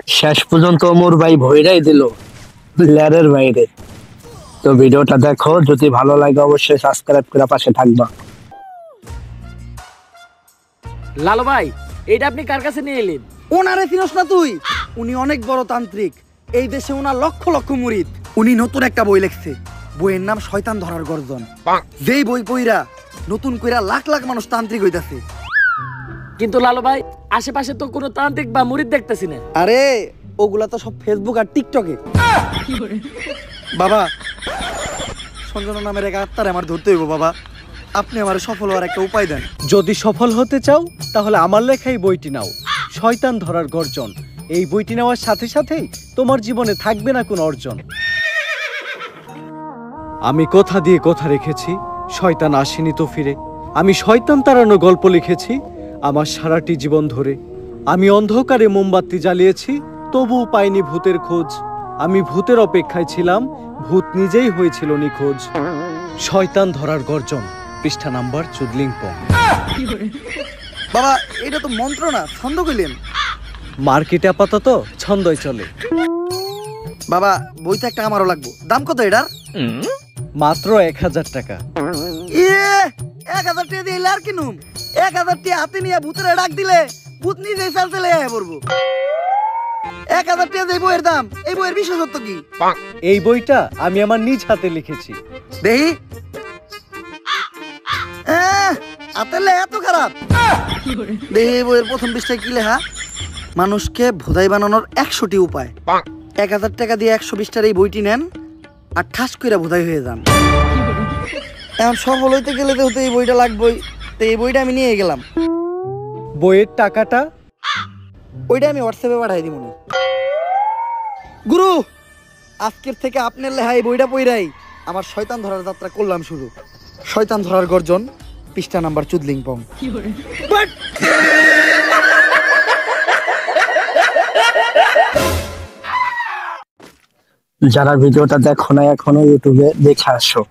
শেষ পর্যন্ত মোর ভাই ভইরাই দিল লেয়ারের বাইরে। তো ভিডিওটা দেখো, যদি ভালো লাগে অবশ্যই সাবস্ক্রাইব করে পাশে থাকবা। লালু ভাই, এইটা আপনি কার কাছে নিয়ে এলেন? ওনারে চিনস না তুই? উনি অনেক বড় তান্ত্রিক, এই দেশে ওনার লক্ষ লক্ষ মুরিদ। উনি নতুন একটা বই লিখছে, বইয়ের নাম শয়তান ধরার গর্জন। যেই বই পইরা নতুন কইরা লাখ লাখ মানুষ তান্ত্রিক হইতাছে। কিন্তু লালু ভাই, আশেপাশে তো কোনো তান্ত্রিক বা মুরিদ দেখতেছি না। আরে ওগুলা তো সব ফেসবুক আর টিকটকে। বাবা, সঞ্জনা নামের এক আত্মারে আমার ধরতে হইব বাবা, আপনি আমার সফল হওয়ার একটা উপায় দেন। যদি সফল হতে চাও তাহলে আমার লেখাই বইটি নাও, শয়তান ধরার গর্জন। এই বইটি নেওয়ার সাথে সাথেই তোমার জীবনে থাকবে না কোনো অর্জন। আমি কথা দিয়ে কথা রেখেছি, শয়তান আসেনি তো ফিরে। আমি শয়তান তাড়ানো গল্প লিখেছি আমার সারাটি জীবন ধরে। আমি অন্ধকারে মোমবাতি জ্বালিয়েছি, তবুও পাইনি ভূতের খোঁজ। আমি ভূতের অপেক্ষায় ছিলাম, ভূত নিজেই হয়েছিল নিখোঁজ। শয়তান ধরার গর্জন, পৃষ্ঠা নাম্বার চুদলিংপং। বাবা, এটা তো মন্ত্র না, ছন্দ কইলেন। মার্কেটে আপাতত ছন্দই চলে। বাবা, বইটা একটা আমারও লাগবো। দাম কত এটার? মাত্র 1000 টাকা। 1000 টাকা দিয়ে আর কিনুম? 1000 টাকা হাতে নিয়ে ভূতের ডাক দিলে ভূত নিজেই চাল চলে আয় পড়বো। 1000 টাকা দিয়ে বইয়ের দাম, এই বইয়ের বিশেষত্ব কি? এই বইটা আমি আমার নিজ হাতে লিখেছি। দেহি হাতের লেখা এত খারাপ? দেহি বইয়ের প্রথম পৃষ্ঠায় কি লেখা? মানুষকে ভোদাই বানানোর 100টি উপায়। 1000 টাকা দিয়ে 120টার এই বইটি নেন আর ঠাস কইরা ভোদাই হয়ে যান। এখন সফল হইতে গেলে তো এই বইটা লাগবেই, তো এই বইটা আমি নিয়ে গেলাম। বইয়ের টাকাটা? ওইটা আমি হোয়াটসঅ্যাপে পাঠাই দিব। গুরু, আজকের থেকে আপনার লেখা এই বইটা পইরাই আমার শয়তান ধরার যাত্রা করলাম শুরু। শয়তান ধরার গর্জন, পৃষ্ঠা নাম্বার চুদলিংপং। যারা ভিডিওটা দেখো না এখনো, ইউটিউবে দেখে আসো।